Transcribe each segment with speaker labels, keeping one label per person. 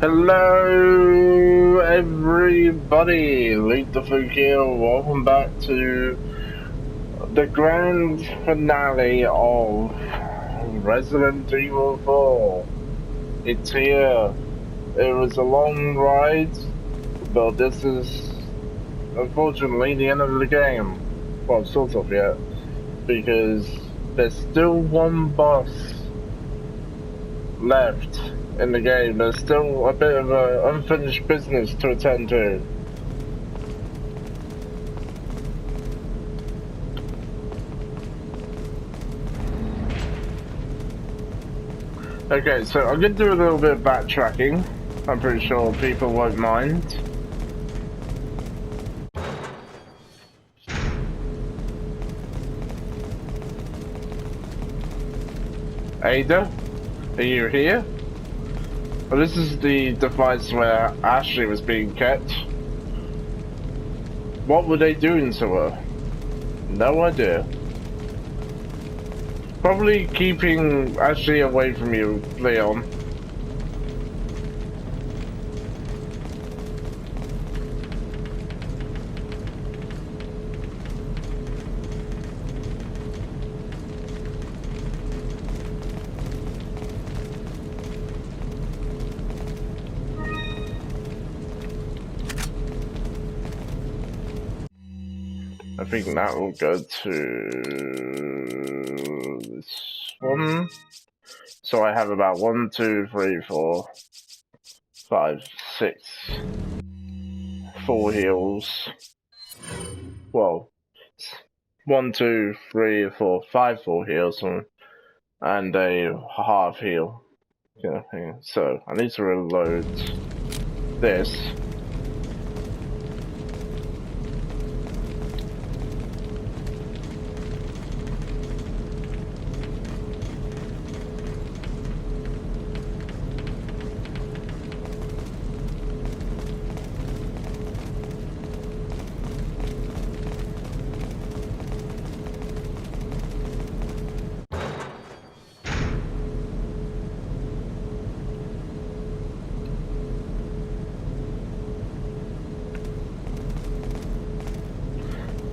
Speaker 1: Hello, everybody. Lead the Fluke here. Welcome back to the grand finale of Resident Evil 4. It's here. It was a long ride, but this is unfortunately the end of the game. Well, sort of, yeah. Because there's still one boss left in the game. There's still a bit of unfinished business to attend to. Okay, so I'm going to do a little bit of backtracking. I'm pretty sure people won't mind. Ada, are you here? Well, this is the device where Ashley was being kept. What were they doing to her? No idea. Probably keeping Ashley away from you, Leon. I think that will go to this one. So I have about 1, 2, 3, 4, 5, 6 full heals. Well, 1, 2, 3, 4, 5 full heals and a half heal. Yeah, so I need to reload this.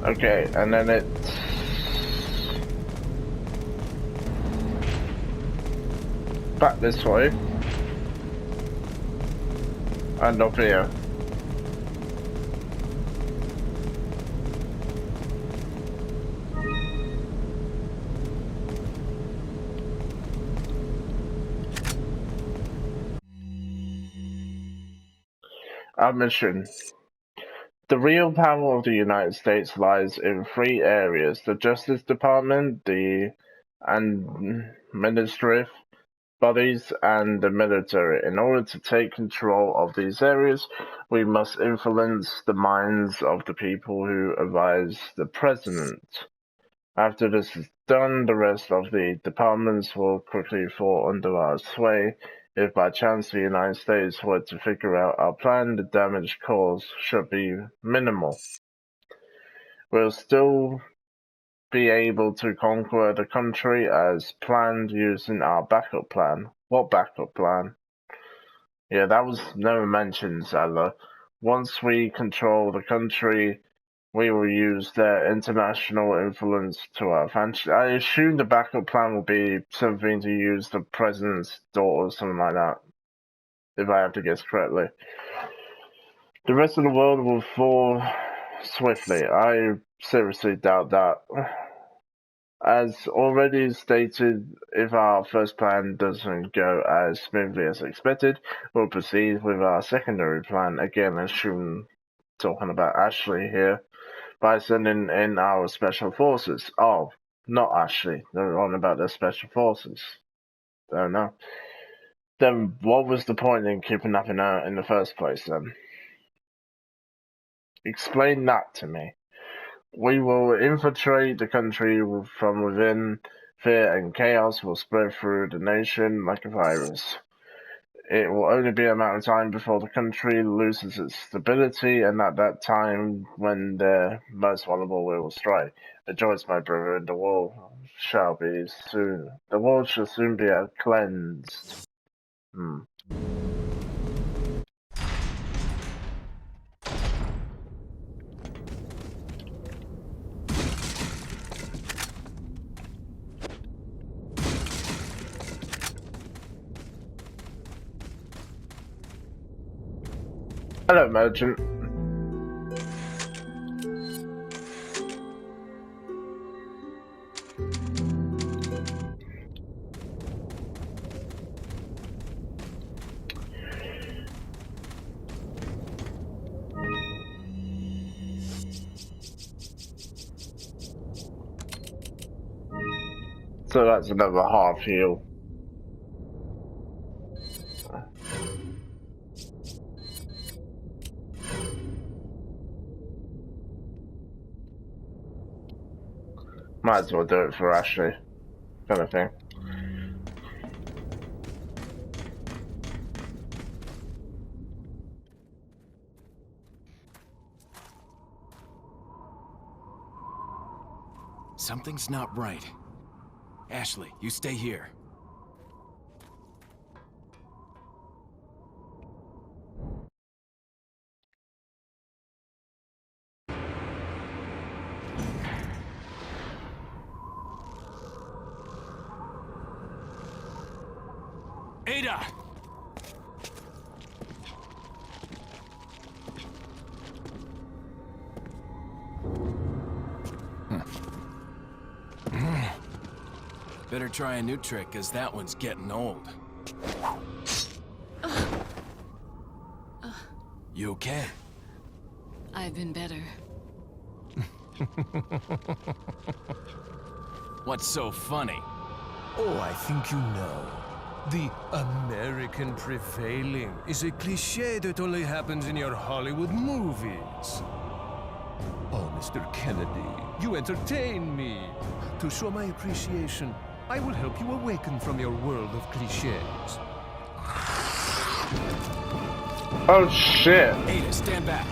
Speaker 1: Okay, and then it's back this way and up here. Our mission. The real power of the United States lies in 3 areas: the Justice Department, the administrative bodies, and the military. In order to take control of these areas, we must influence the minds of the people who advise the president. After this is done, the rest of the departments will quickly fall under our sway. If by chance the United States were to figure out our plan, the damage caused should be minimal. We'll still be able to conquer the country as planned using our backup plan. What backup plan? Yeah, that was never mentioned, Zeller. Once we control the country, we will use their international influence to our advantage. I assume the backup plan will be something to use the president's daughter or something like that, if I have to guess correctly. The rest of the world will fall swiftly. I seriously doubt that. As already stated, if our first plan doesn't go as smoothly as expected, we'll proceed with our secondary plan. Again, talking about Ashley here, by sending in our special forces. Oh, not Ashley. They're on about their special forces. Don't know. Then what was the point in kidnapping her in the first place then? Explain that to me. We will infiltrate the country from within. Fear and chaos will spread through the nation like a virus. It will only be a matter of time before the country loses its stability, and at that time, when they're most vulnerable, we will strike. Rejoice, my brother, and the world shall be soon. The world shall soon be cleansed. Hello, merchant. So that's another half heal. Might as well do it for Ashley, kind of thing.
Speaker 2: Something's not right. Ashley, you stay here. Ada! Better try a new trick, cause that one's getting old. You okay?
Speaker 3: I've been better.
Speaker 2: What's so funny?
Speaker 4: Oh, I think you know. The American prevailing is a cliché that only happens in your Hollywood movies. Oh, Mr. Kennedy, you entertain me. To show my appreciation, I will help you awaken from your world of clichés.
Speaker 1: Oh shit!
Speaker 2: Ada, stand back.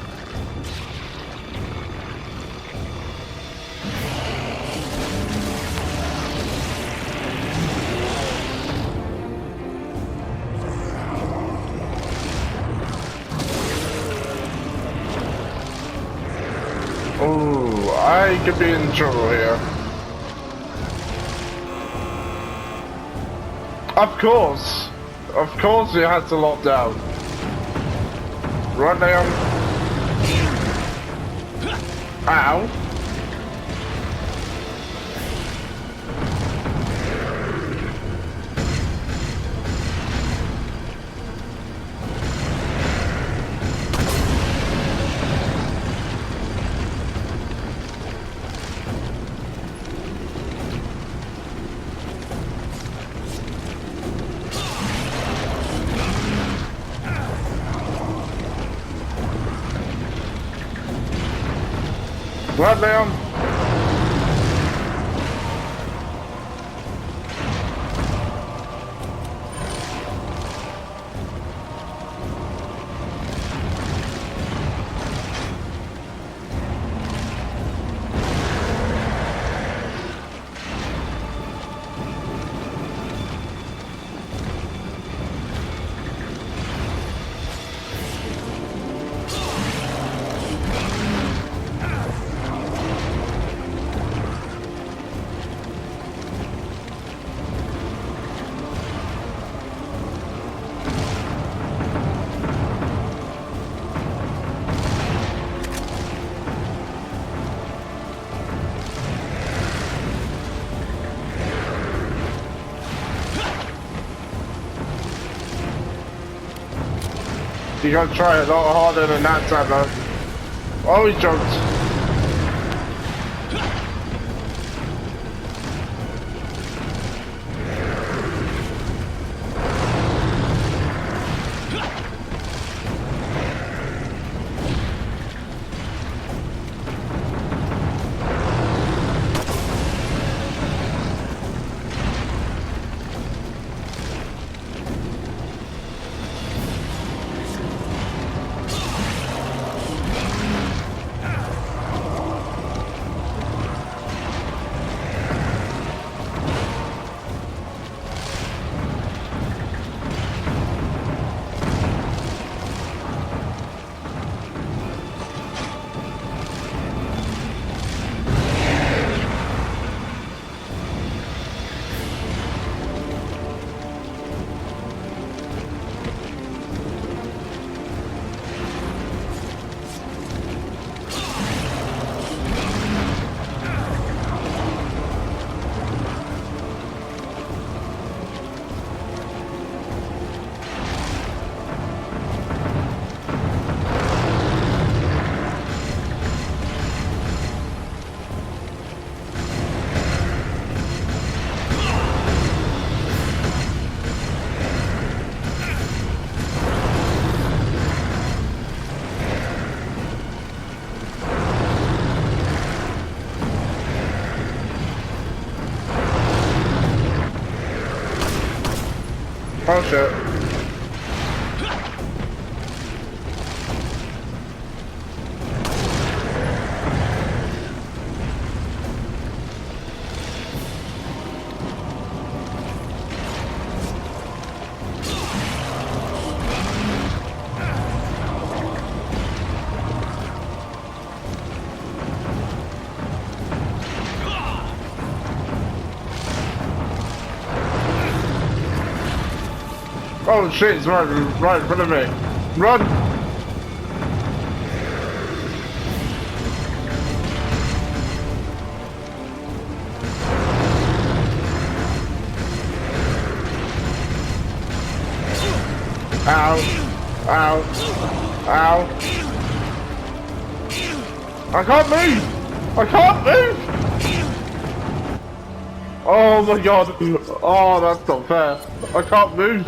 Speaker 1: Oh, I could be in trouble here. Of course you had to lock down. Run down. Ow. Run down. You gotta try a lot harder than that time, man. Oh, he jumped. Oh shit. Oh shit, it's right in front of me. Run! Ow! Ow! Ow! I can't move! I can't move! Oh my god! Oh, that's not fair. I can't move!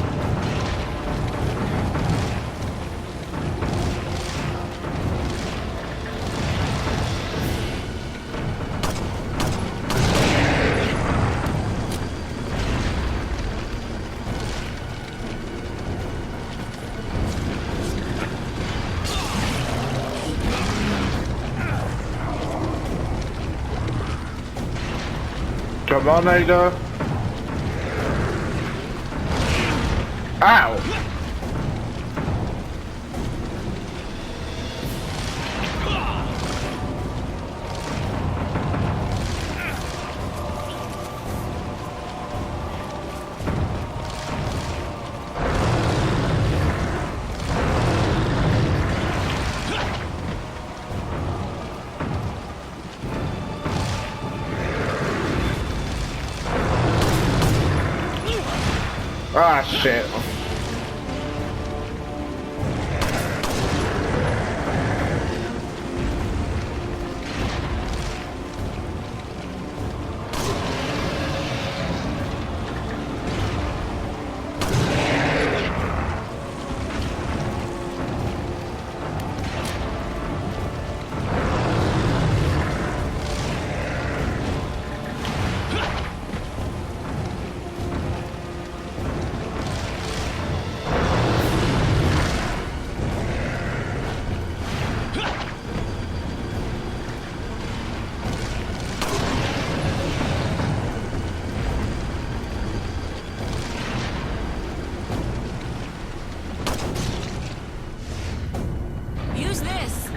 Speaker 1: Come on, Ada. Ow! Ah, shit.
Speaker 3: Use this.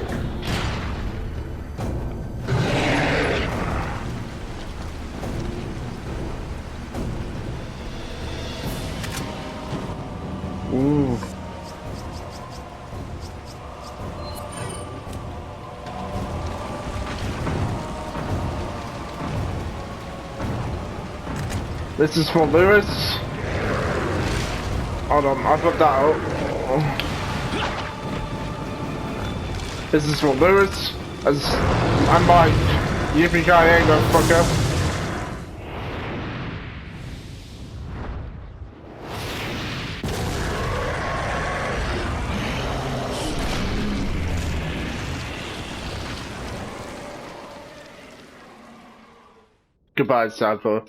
Speaker 1: Ooh. This is for Lewis. Hold on, I got that out. This is for Lewis. I'm Mike. Yippee-ki-yay, motherfucker. Goodbye, Santa.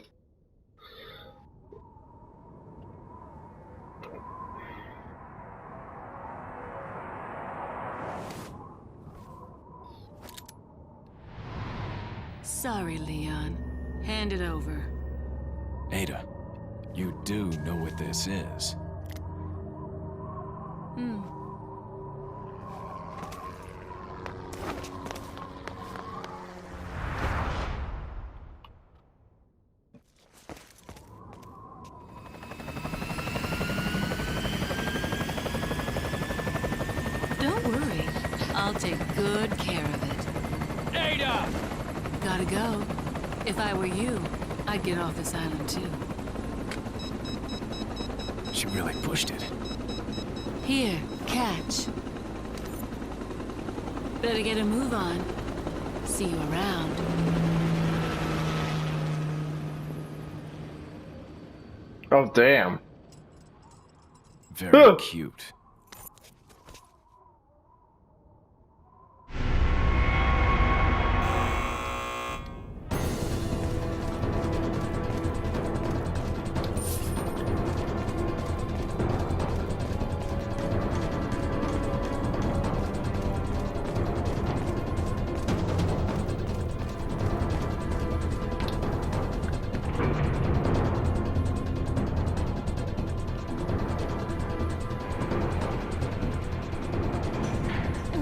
Speaker 3: Sorry, Leon. Hand it over.
Speaker 2: Ada, you do know what this is.
Speaker 3: Don't worry. I'll take good care of it.
Speaker 2: Ada!
Speaker 3: Gotta go. If I were you, I'd get off this island too.
Speaker 2: She really pushed it.
Speaker 3: Here, catch. Better get a move on. See you around.
Speaker 1: Oh, damn.
Speaker 2: Very cute.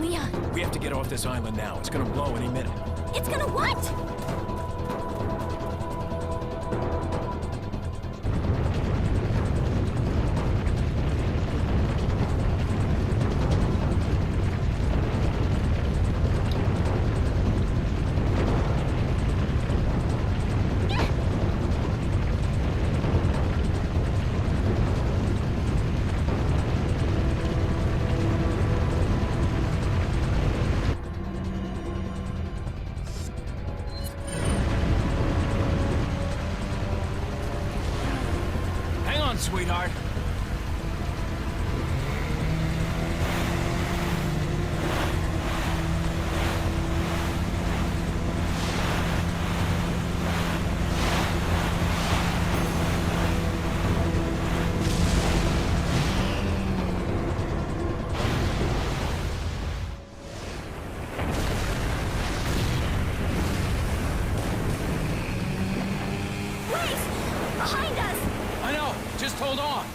Speaker 5: Leon,
Speaker 2: We have to get off this island now. It's gonna blow any minute.
Speaker 5: it's gonna what?
Speaker 2: Hang on, sweetheart.
Speaker 5: Please! Behind us!
Speaker 2: I know. Just hold on.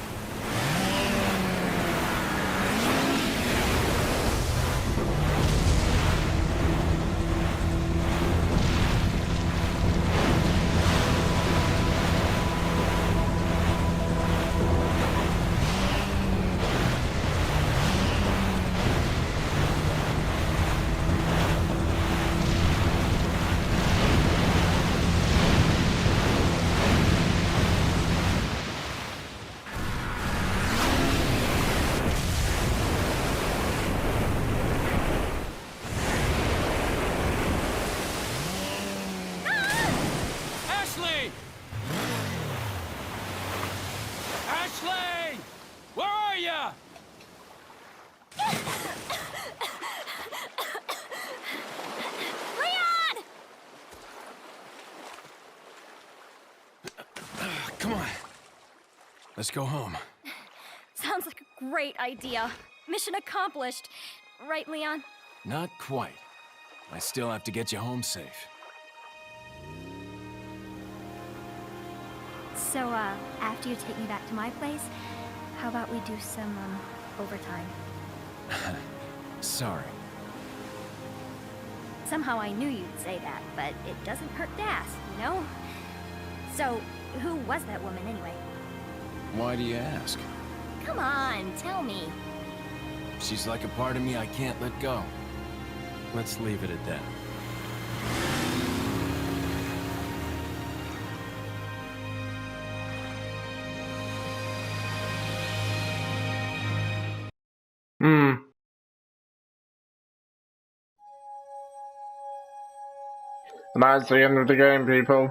Speaker 2: Ashley! Ashley! Where are you?
Speaker 5: Leon!
Speaker 2: Come on. Let's go home.
Speaker 5: Sounds like a great idea. Mission accomplished. Right, Leon?
Speaker 2: Not quite. I still have to get you home safe.
Speaker 5: So, after you take me back to my place, how about we do some, overtime?
Speaker 2: Sorry.
Speaker 5: Somehow I knew you'd say that, but it doesn't hurt to ask, you know? So, who was that woman anyway?
Speaker 2: Why do you ask?
Speaker 5: Come on, tell me.
Speaker 2: She's like a part of me I can't let go. Let's leave it at that.
Speaker 1: And that's the end of the game, people.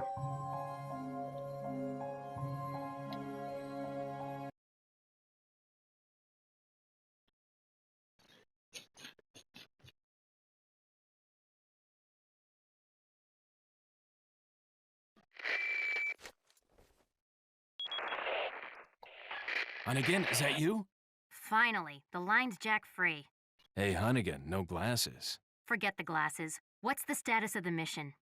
Speaker 2: Hunnigan, is that you?
Speaker 6: Finally, the line's jack-free.
Speaker 2: Hey, Hunnigan, no glasses.
Speaker 6: Forget the glasses. What's the status of the mission?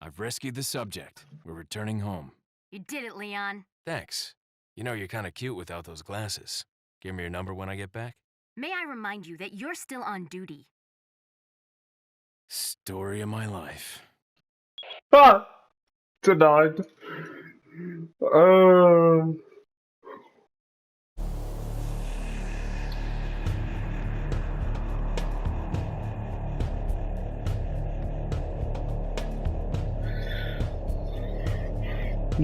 Speaker 2: I've rescued the subject. We're returning home.
Speaker 6: You did it, Leon.
Speaker 2: Thanks. You know, you're kind of cute without those glasses. Give me your number when I get back.
Speaker 6: May I remind you that you're still on duty.
Speaker 2: Story of my life.
Speaker 1: Ah! Denied.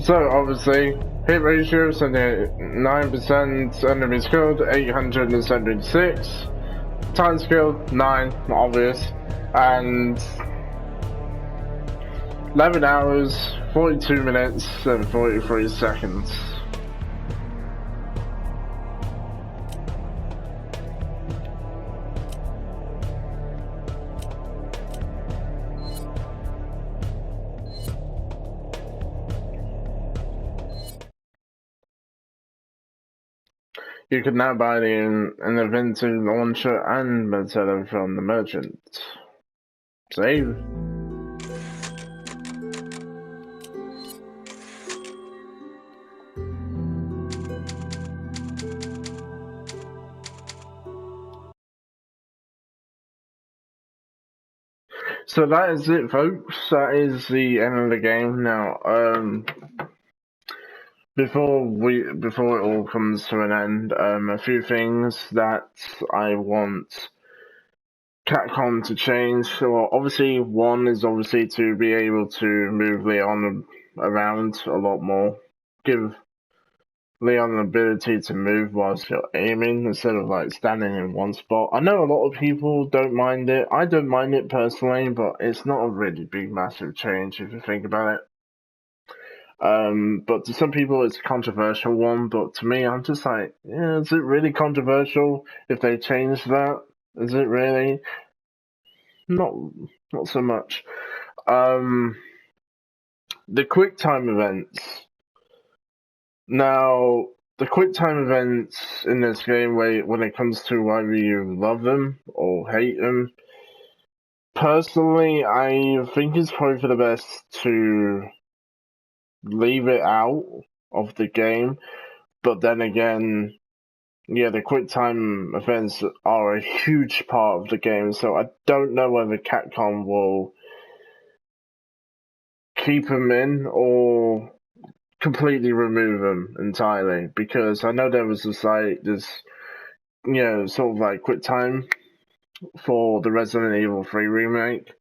Speaker 1: So obviously, hit ratio 79%, enemies killed 876, times killed 9, obvious, and 11 hours, 42 minutes, and 43 seconds. You can now buy an Inventive launcher and Martello from the merchant. Save. So that is it, folks. That is the end of the game. Now, before it all comes to an end, a few things that I want Capcom to change. So obviously, one is obviously to be able to move Leon around a lot more. Give Leon an ability to move whilst you're aiming instead of like standing in one spot. I know a lot of people don't mind it. I don't mind it personally, but it's not a really big, massive change if you think about it. But to some people it's a controversial one, but to me I'm just like, yeah, is it really controversial if they change that? Is it really? Not so much. The quick time events. Now, the quick time events in this game, when it comes to whether you love them or hate them, personally, I think it's probably for the best to leave it out of the game. But then again, yeah, the quick time events are a huge part of the game, so I don't know whether Capcom will keep them in or completely remove them entirely, because I know there was this sort of like quick time for the Resident Evil 3 remake.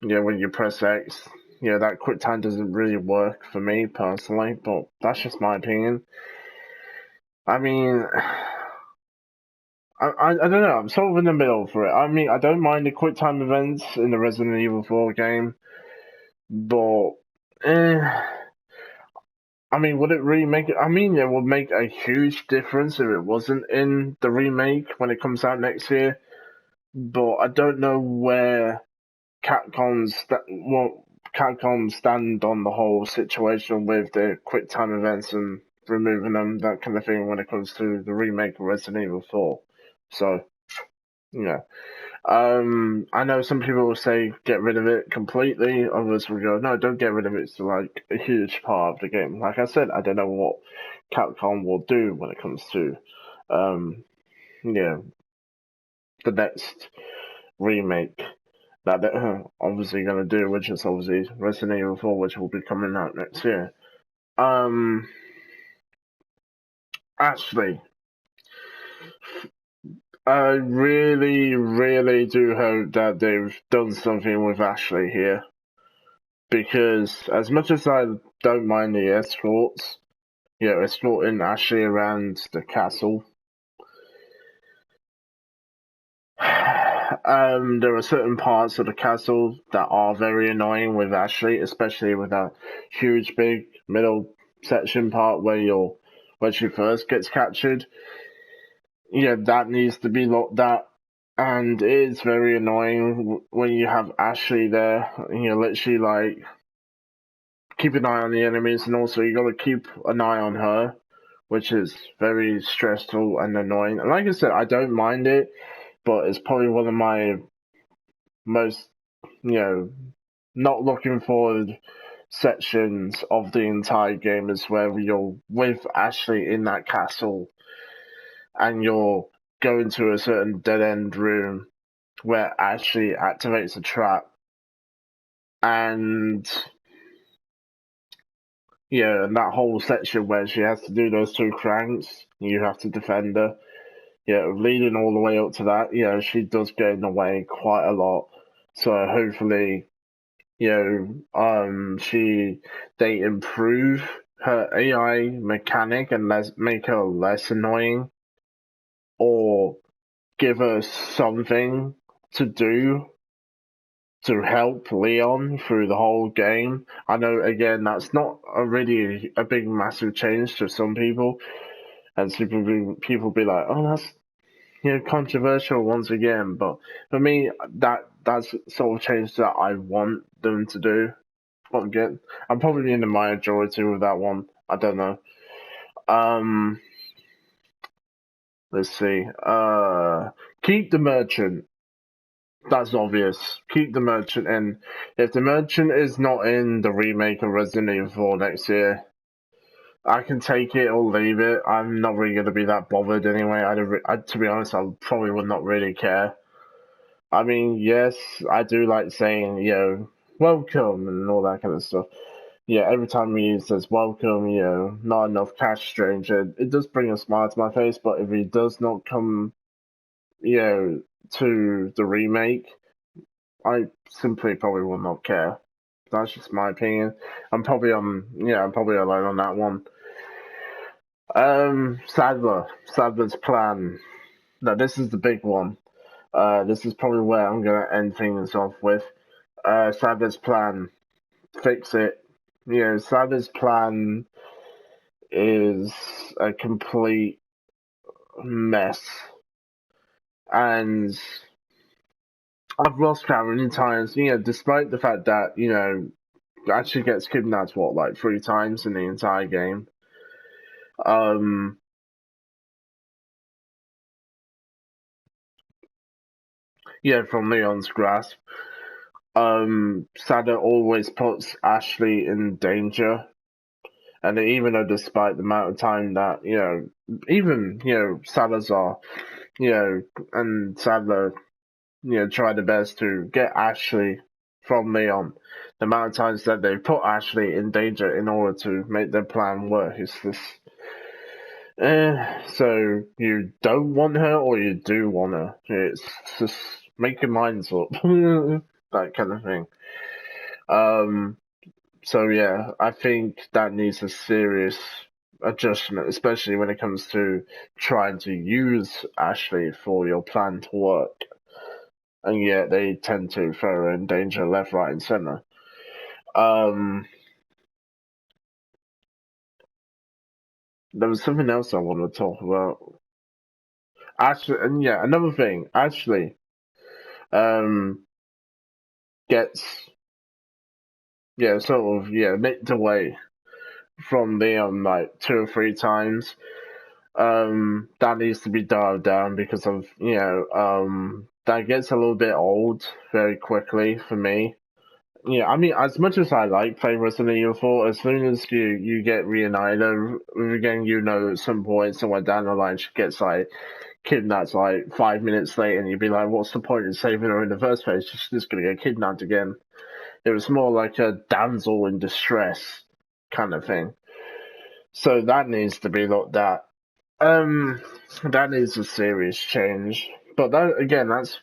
Speaker 1: When you press X, that quick time doesn't really work for me personally, but that's just my opinion. I mean, I don't know, I'm sort of in the middle for it. I mean, I don't mind the quick time events in the Resident Evil 4 game, but I mean, would it really make it? I mean, it would make a huge difference if it wasn't in the remake when it comes out next year. But I don't know where Capcom stand on the whole situation with the quick time events and removing them, that kind of thing, when it comes to the remake of Resident Evil 4. So, yeah. I know some people will say get rid of it completely. Others will go, no, don't get rid of it. It's like a huge part of the game. Like I said, I don't know what Capcom will do when it comes to, the next remake that they're obviously going to do, which is obviously Resident Evil 4, which will be coming out next year. Ashley. I really, really do hope that they've done something with Ashley here. Because as much as I don't mind the escorts, escorting Ashley around the castle, there are certain parts of the castle that are very annoying with Ashley, especially with that huge, big middle section part where she first gets captured. That needs to be locked out. And it is very annoying when you have Ashley there, literally like keep an eye on the enemies, and also you got to keep an eye on her, which is very stressful and annoying. And like I said, I don't mind it, but it's probably one of my most, not looking forward sections of the entire game, is where you're with Ashley in that castle and you're going to a certain dead end room where Ashley activates a trap, and and that whole section where she has to do those two cranks, you have to defend her. Leading all the way up to that, she does get in the way quite a lot. So hopefully, they improve her AI mechanic and make her less annoying, or give her something to do to help Leon through the whole game. I know, again, that's not really a big, massive change to some people, and people be like, "Oh, that's controversial once again." But for me, that's sort of change that I want them to do. I'm probably in the majority with that one. I don't know. Let's see. Keep the merchant. That's obvious. Keep the merchant in. If the merchant is not in the remake of Resident Evil 4 next year, I can take it or leave it. I'm not really going to be that bothered anyway. To be honest, I probably would not really care. I mean, yes, I do like saying, welcome and all that kind of stuff. Yeah, every time he says welcome, not enough cash, stranger, it does bring a smile to my face, but if he does not come, to the remake, I simply probably will not care. That's just my opinion. I'm probably alone on that one. Sadler's plan. Now, this is the big one. This is probably where I'm gonna end things off with. Sadler's plan. Fix it. Sadler's plan is a complete mess. And I've lost count many times, despite the fact that, actually gets kidnapped, like 3 times in the entire game. Um, from Leon's grasp. Sadler always puts Ashley in danger. And even though despite the amount of time that, even, Salazar, and Sadler, try their best to get Ashley from Leon, the amount of times that they put Ashley in danger in order to make their plan work is this. So you don't want her or you do want her? It's just make your minds up. That kind of thing. So yeah, I think that needs a serious adjustment, especially when it comes to trying to use Ashley for your plan to work. And yet they tend to throw her in danger left, right, and center. There was something else I wanted to talk about. Ashley, and yeah, another thing. Ashley, gets sort of nicked away from Leon like 2 or 3 times. That needs to be dialed down because of that gets a little bit old very quickly for me. I mean, as much as I like playing Resident Evil 4, as soon as you get reunited with a gang, at some point somewhere down the line she gets like kidnapped like 5 minutes later, and you'd be like, what's the point in saving her in the first place? She's just gonna get kidnapped again. It was more like a damsel in distress kind of thing. So that needs to be looked at. That needs a serious change. But that again, that's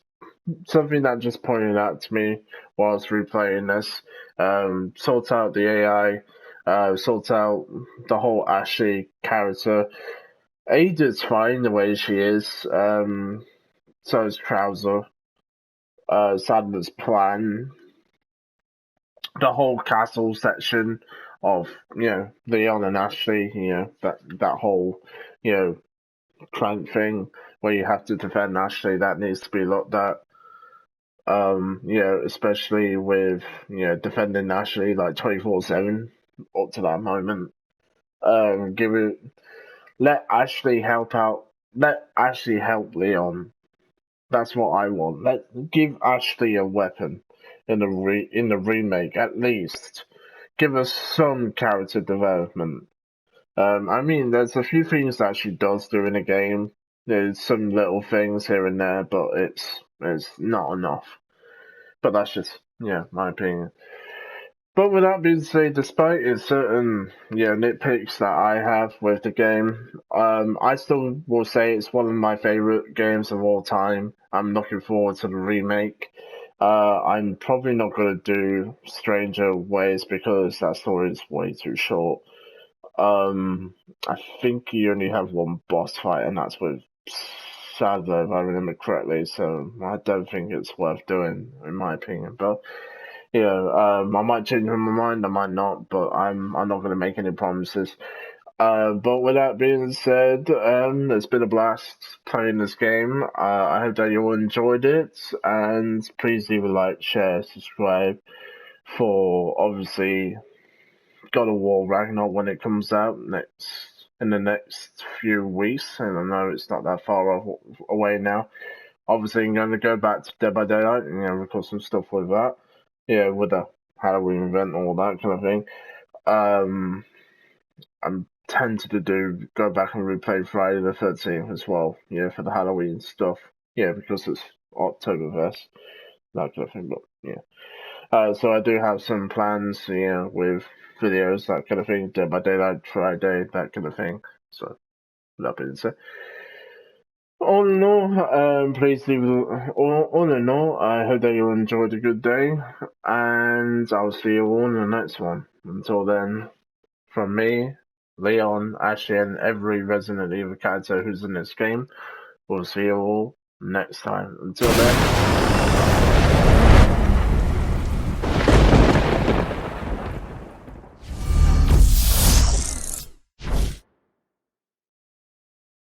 Speaker 1: something that just pointed out to me whilst replaying this. Sort out the AI, sort out the whole Ashley character. Ada's fine the way she is. So is Trouser. Sadler's plan. The whole castle section of Leon and Ashley. That whole clank thing where you have to defend Ashley, that needs to be looked at. Especially with defending Ashley like 24/7 up to that moment. Let Ashley help out. Let Ashley help Leon. That's what I want. Give Ashley a weapon in the remake at least. Give us some character development. I mean, there's a few things that she does do in the game. There's some little things here and there, but it's not enough. But that's just my opinion. But with that being said, despite its certain nitpicks that I have with the game, I still will say it's one of my favorite games of all time. I'm looking forward to the remake. I'm probably not going to do Stranger Ways because that story is way too short. I think you only have one boss fight, and that's with Sadler, if I remember correctly. So I don't think it's worth doing, in my opinion. But I might change my mind, I might not, but I'm not going to make any promises. But with that being said, it's been a blast playing this game. I hope that you all enjoyed it, and please leave a like, share, subscribe for obviously God of War Ragnarok when it comes out in the next few weeks. And I know it's not that far away now. Obviously, I'm going to go back to Dead by Daylight and record some stuff with that. With the Halloween event and all that kind of thing. I'm tempted to go back and replay Friday the 13th as well. For the Halloween stuff. Because it's Oktoberfest, that kind of thing. But yeah, so I do have some plans, with videos, that kind of thing, Dead by Daylight, Friday, that kind of thing. So that being said, all in all, please leave. All in all, I hope that you enjoyed a good day, and I'll see you all in the next one. Until then, from me, Leon, Ashley, and every Resident Evil character who's in this game, we'll see you all next time. Until then.